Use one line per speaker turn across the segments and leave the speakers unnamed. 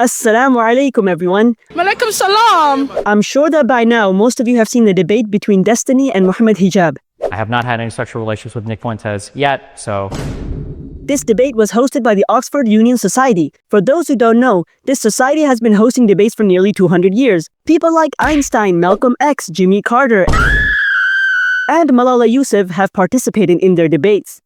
Assalamu alaikum, everyone.
Malaikum salam.
I'm sure that by now, most of you have seen the debate between Destiny and Muhammad Hijab.
I have not had any sexual relations with Nick Fuentes yet, so...
This debate was hosted by the Oxford Union Society. For those who don't know, this society has been hosting debates for nearly 200 years. People like Einstein, Malcolm X, Jimmy Carter, and Malala Yousaf have participated in their debates.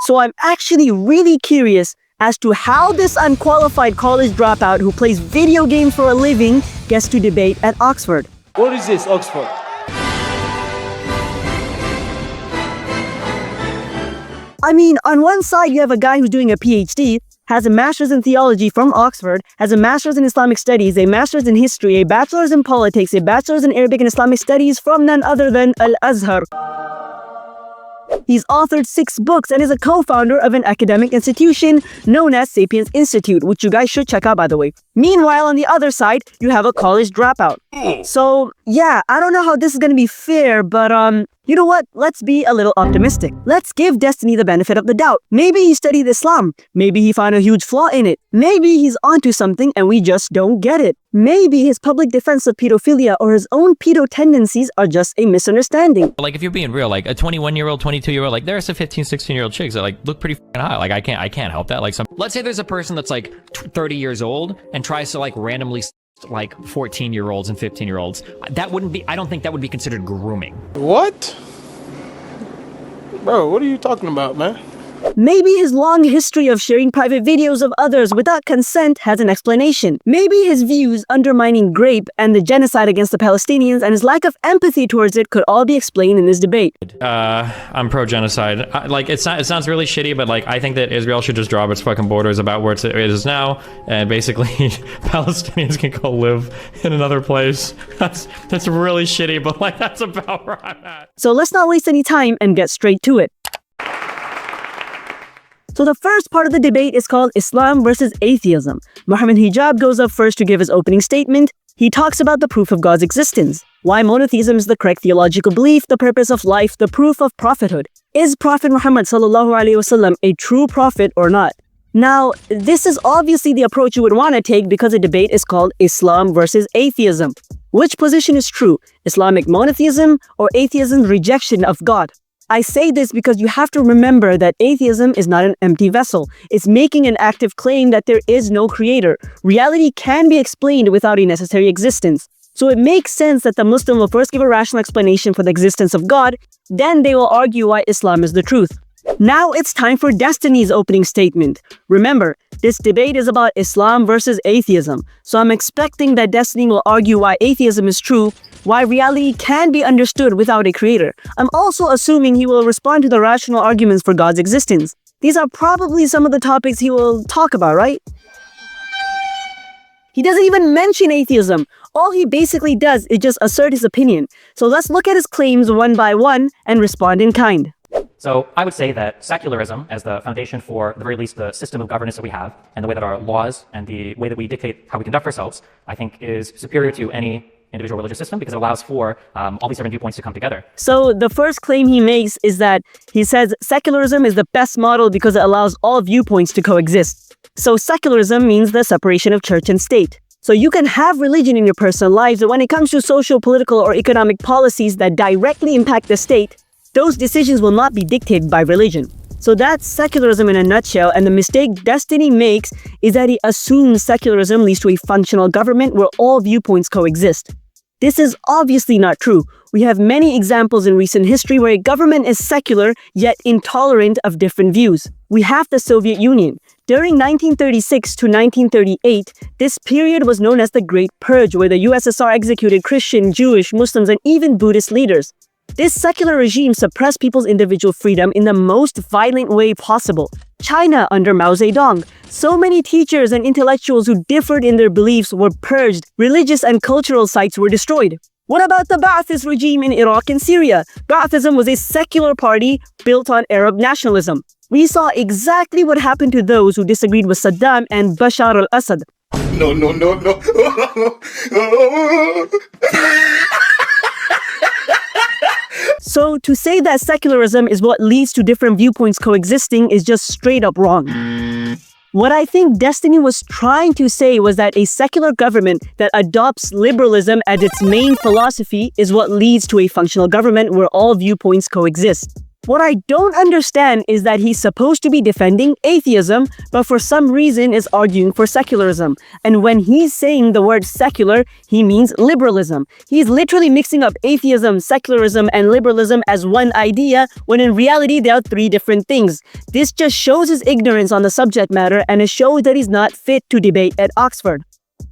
So I'm actually really curious as to how this unqualified college dropout who plays video games for a living gets to debate at Oxford.
What is this, Oxford?
I mean, on one side you have a guy who's doing a PhD, has a master's in theology from Oxford, has a master's in Islamic studies, a master's in history, a bachelor's in politics, a bachelor's in Arabic and Islamic studies from none other than Al-Azhar. He's authored 6 books and is a co-founder of an academic institution known as Sapiens Institute, which you guys should check out, by the way. Meanwhile, on the other side, you have a college dropout. So, yeah, I don't know how this is gonna be fair, but you know what? Let's be a little optimistic. Let's give Destiny the benefit of the doubt. Maybe he studied Islam. Maybe he found a huge flaw in it. Maybe he's onto something and we just don't get it. Maybe his public defense of pedophilia or his own pedo tendencies are just a misunderstanding.
Like, if you're being real, like a 21-year-old, 22-year-old, like there are some 15, 16-year-old chicks that like look pretty f***ing hot. Like I can't help that. Like let's say there's a person that's like 30 years old and tries to like randomly like 14-year-olds and 15-year-olds. That wouldn't be, I don't think that would be considered grooming.
What? Bro, what are you talking about, man?
Maybe his long history of sharing private videos of others without consent has an explanation. Maybe his views undermining GRAPE and the genocide against the Palestinians and his lack of empathy towards it could all be explained in this debate.
I'm pro-genocide. Like it sounds really shitty, but like I think that Israel should just draw up its fucking borders about where it is now, and basically Palestinians can go live in another place. That's really shitty, but like that's about where I'm at.
So let's not waste any time and get straight to it. So the first part of the debate is called Islam versus Atheism. Muhammad Hijab goes up first to give his opening statement. He talks about the proof of God's existence, why monotheism is the correct theological belief, the purpose of life, the proof of prophethood. Is Prophet Muhammad ﷺ a true prophet or not? Now, this is obviously the approach you would want to take because the debate is called Islam versus Atheism. Which position is true, Islamic monotheism or atheism's rejection of God? I say this because you have to remember that atheism is not an empty vessel. It's making an active claim that there is no creator. Reality can be explained without a necessary existence. So it makes sense that the Muslim will first give a rational explanation for the existence of God, then they will argue why Islam is the truth. Now it's time for Destiny's opening statement. Remember, this debate is about Islam versus atheism. So I'm expecting that Destiny will argue why atheism is true, why reality can be understood without a creator. I'm also assuming he will respond to the rational arguments for God's existence. These are probably some of the topics he will talk about, right? He doesn't even mention atheism. All he basically does is just assert his opinion. So let's look at his claims one by one and respond in kind.
So I would say that secularism, as the foundation for, at the very least, the system of governance that we have, and the way that our laws and the way that we dictate how we conduct ourselves, I think is superior to any individual religious system because it allows for all these different viewpoints to come together.
So the first claim he makes is that he says secularism is the best model because it allows all viewpoints to coexist. So secularism means the separation of church and state. So you can have religion in your personal lives, but when it comes to social, political, or economic policies that directly impact the state, those decisions will not be dictated by religion. So that's secularism in a nutshell, and the mistake Destiny makes is that he assumes secularism leads to a functional government where all viewpoints coexist. This is obviously not true. We have many examples in recent history where a government is secular yet intolerant of different views. We have the Soviet Union. During 1936 to 1938, this period was known as the Great Purge, where the USSR executed Christian, Jewish, Muslims, and even Buddhist leaders. This secular regime suppressed people's individual freedom in the most violent way possible. China under Mao Zedong. So many teachers and intellectuals who differed in their beliefs were purged. Religious and cultural sites were destroyed. What about the Ba'athist regime in Iraq and Syria? Ba'athism was a secular party built on Arab nationalism. We saw exactly what happened to those who disagreed with Saddam and Bashar al-Assad.
No.
So to say that secularism is what leads to different viewpoints coexisting is just straight up wrong. What I think Destiny was trying to say was that a secular government that adopts liberalism as its main philosophy is what leads to a functional government where all viewpoints coexist. What I don't understand is that he's supposed to be defending atheism, but for some reason is arguing for secularism. And when he's saying the word secular, he means liberalism. He's literally mixing up atheism, secularism, and liberalism as one idea, when in reality they are three different things. This just shows his ignorance on the subject matter, and it shows that he's not fit to debate at Oxford.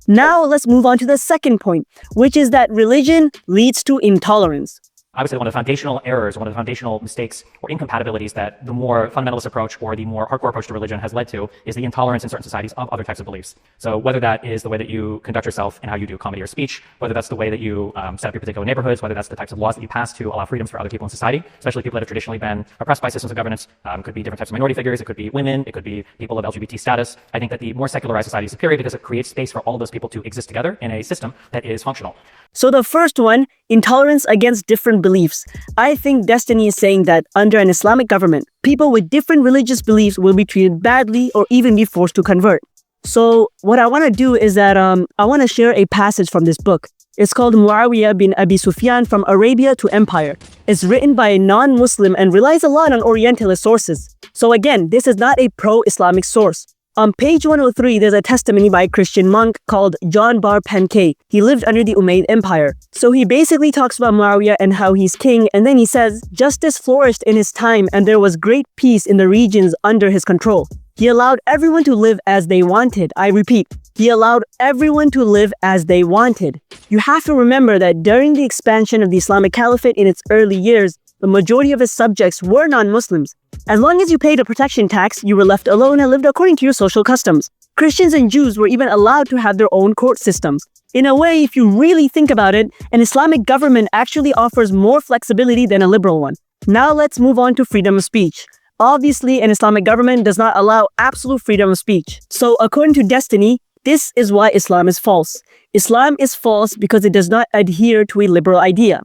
Now let's move on to the second point, which is that religion leads to intolerance.
I would say one of the foundational errors, one of the foundational mistakes or incompatibilities that the more fundamentalist approach or the more hardcore approach to religion has led to is the intolerance in certain societies of other types of beliefs. So whether that is the way that you conduct yourself and how you do comedy or speech, whether that's the way that you set up your particular neighborhoods, whether that's the types of laws that you pass to allow freedoms for other people in society, especially people that have traditionally been oppressed by systems of governance, could be different types of minority figures, it could be women, it could be people of LGBT status. I think that the more secularized society is superior because it creates space for all of those people to exist together in a system that is functional.
So the first one, intolerance against different beliefs. I think Destiny is saying that under an Islamic government, people with different religious beliefs will be treated badly or even be forced to convert. So what I want to do is that I want to share a passage from this book. It's called Muawiyah bin Abi Sufyan from Arabia to Empire. It's written by a non-Muslim and relies a lot on Orientalist sources. So again, this is not a pro-Islamic source. On page 103, there's a testimony by a Christian monk called John Bar Pankay. He lived under the Umayyad Empire. So he basically talks about Muawiyah and how he's king, and then he says, justice flourished in his time and there was great peace in the regions under his control. He allowed everyone to live as they wanted. I repeat, he allowed everyone to live as they wanted. You have to remember that during the expansion of the Islamic Caliphate in its early years, the majority of his subjects were non-Muslims. As long as you paid a protection tax, you were left alone and lived according to your social customs. Christians and Jews were even allowed to have their own court systems. In a way, if you really think about it, an Islamic government actually offers more flexibility than a liberal one. Now let's move on to freedom of speech. Obviously, an Islamic government does not allow absolute freedom of speech. So according to Destiny, this is why Islam is false. Islam is false because it does not adhere to a liberal idea.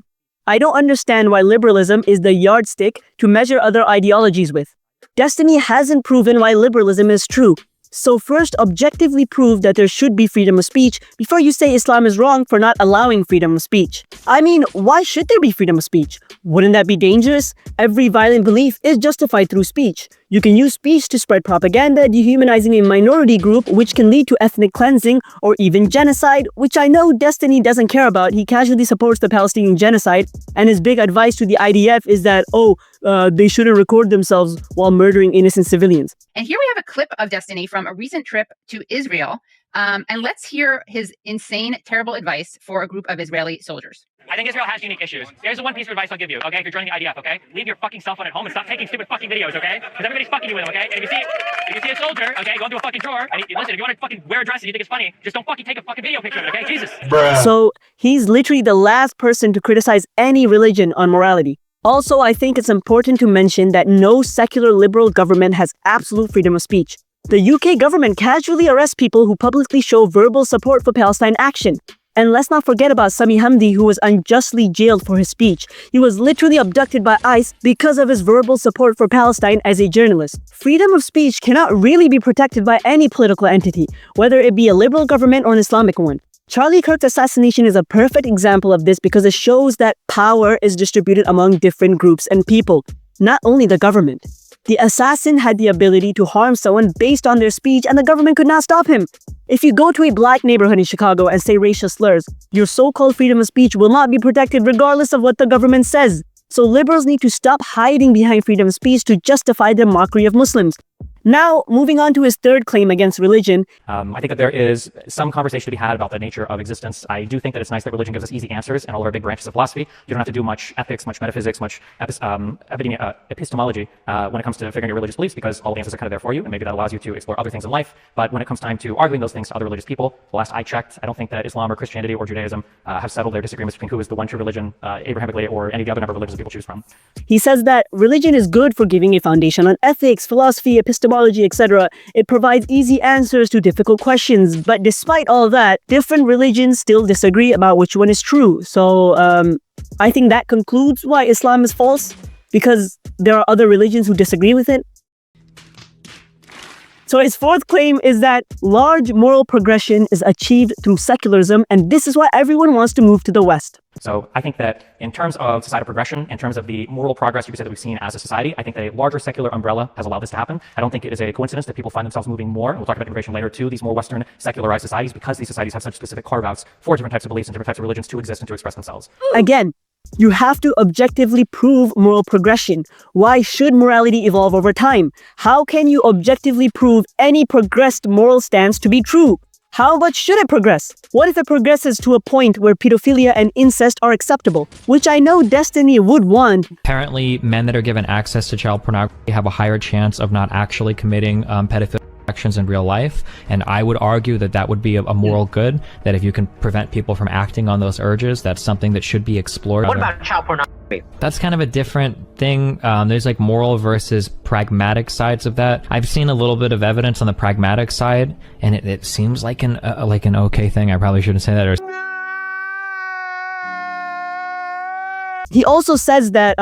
I don't understand why liberalism is the yardstick to measure other ideologies with. Destiny hasn't proven why liberalism is true. So first, objectively prove that there should be freedom of speech before you say Islam is wrong for not allowing freedom of speech. I mean, why should there be freedom of speech? Wouldn't that be dangerous? Every violent belief is justified through speech. You can use speech to spread propaganda, dehumanizing a minority group, which can lead to ethnic cleansing or even genocide, which I know Destiny doesn't care about. He casually supports the Palestinian genocide, and his big advice to the IDF is that, they shouldn't record themselves while murdering innocent civilians.
And here we have a clip of Destiny from a recent trip to Israel. And let's hear his insane, terrible advice for a group of Israeli soldiers.
I think Israel has unique issues. There's one piece of advice I'll give you, okay? If you're joining the IDF, okay? Leave your fucking cell phone at home and stop taking stupid fucking videos, okay? Because everybody's fucking you with them, okay? And if you see a soldier, okay, go into a fucking drawer, and listen, if you want to fucking wear a dress and you think it's funny, just don't fucking take a fucking video picture of it, okay? Jesus.
Bruh.
So he's literally the last person to criticize any religion on morality. Also, I think it's important to mention that no secular liberal government has absolute freedom of speech. The UK government casually arrests people who publicly show verbal support for Palestine action. And let's not forget about Sami Hamdi, who was unjustly jailed for his speech. He was literally abducted by ICE because of his verbal support for Palestine as a journalist. Freedom of speech cannot really be protected by any political entity, whether it be a liberal government or an Islamic one. Charlie Kirk's assassination is a perfect example of this because it shows that power is distributed among different groups and people, not only the government. The assassin had the ability to harm someone based on their speech, and the government could not stop him. If you go to a black neighborhood in Chicago and say racial slurs, your so-called freedom of speech will not be protected regardless of what the government says. So liberals need to stop hiding behind freedom of speech to justify their mockery of Muslims. Now, moving on to his third claim against religion.
I think that there is some conversation to be had about the nature of existence. I do think that it's nice that religion gives us easy answers in all of our big branches of philosophy. You don't have to do much ethics, much metaphysics, much epistemology when it comes to figuring your religious beliefs, because all the answers are kind of there for you, and maybe that allows you to explore other things in life. But when it comes time to arguing those things to other religious people, the last I checked, I don't think that Islam or Christianity or Judaism have settled their disagreements between who is the one true religion, Abrahamically, or any of the other number of religions people choose from.
He says that religion is good for giving a foundation on ethics, philosophy, epistemology, astrology, etc. It provides easy answers to difficult questions. But despite all that, different religions still disagree about which one is true. So I think that concludes why Islam is false, because there are other religions who disagree with it. So his fourth claim is that large moral progression is achieved through secularism, and this is why everyone wants to move to the West.
So I think that in terms of societal progression, in terms of the moral progress you could say that we've seen as a society, I think that a larger secular umbrella has allowed this to happen. I don't think it is a coincidence that people find themselves moving more, and we'll talk about immigration later, to these more Western secularized societies, because these societies have such specific carve-outs for different types of beliefs and different types of religions to exist and to express themselves.
Again, you have to objectively prove moral progression. Why should morality evolve over time? How can you objectively prove any progressed moral stance to be true? How much should it progress? What if it progresses to a point where pedophilia and incest are acceptable? Which I know Destiny would want.
Apparently, men that are given access to child pornography have a higher chance of not actually committing pedophilia actions in real life, and I would argue that that would be a moral good, that if you can prevent people from acting on those urges, that's something that should be explored.
What about child pornography?
That's kind of a different thing. There's like moral versus pragmatic sides of that. I've seen a little bit of evidence on the pragmatic side, and it seems like an okay thing. I probably shouldn't say that.
He also says that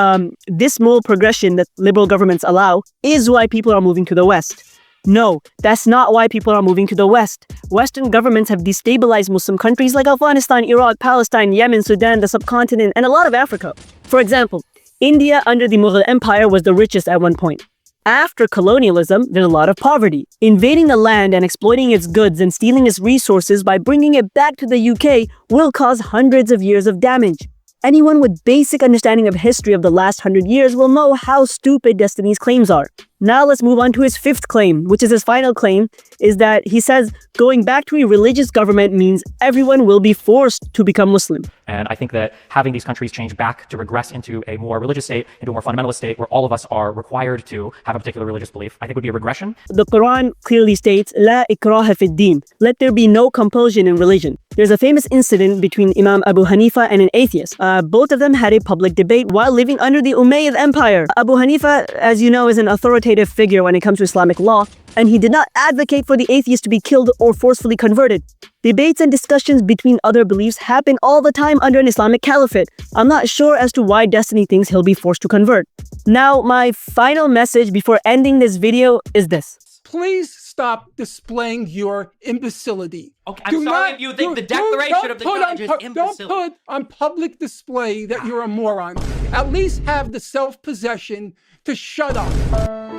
this moral progression that liberal governments allow is why people are moving to the West. No, that's not why people are moving to the West. Western governments have destabilized Muslim countries like Afghanistan, Iraq, Palestine, Yemen, Sudan, the subcontinent, and a lot of Africa. For example, India under the Mughal Empire was the richest at one point. After colonialism, there's a lot of poverty. Invading the land and exploiting its goods and stealing its resources by bringing it back to the UK will cause hundreds of years of damage. Anyone with basic understanding of history of the last 100 years will know how stupid Destiny's claims are. Now let's move on to his fifth claim, which is his final claim, is that he says going back to a religious government means everyone will be forced to become Muslim.
And I think that having these countries change back to regress into a more religious state, into a more fundamentalist state, where all of us are required to have a particular religious belief, I think would be a regression.
The Quran clearly states, "La ikraha fid din." Let there be no compulsion in religion. There's a famous incident between Imam Abu Hanifa and an atheist. Both of them had a public debate while living under the Umayyad Empire. Abu Hanifa, as you know, is an authoritative figure when it comes to Islamic law, and he did not advocate for the atheist to be killed or forcefully converted. Debates and discussions between other beliefs happen all the time under an Islamic caliphate. I'm not sure as to why Destiny thinks he'll be forced to convert. Now, my final message before ending this video is this.
Please stop displaying your imbecility.
Okay, I'm sorry if you think the Declaration of the Gods is imbecility.
Don't put on public display that you're a moron. At least have the self-possession to shut up.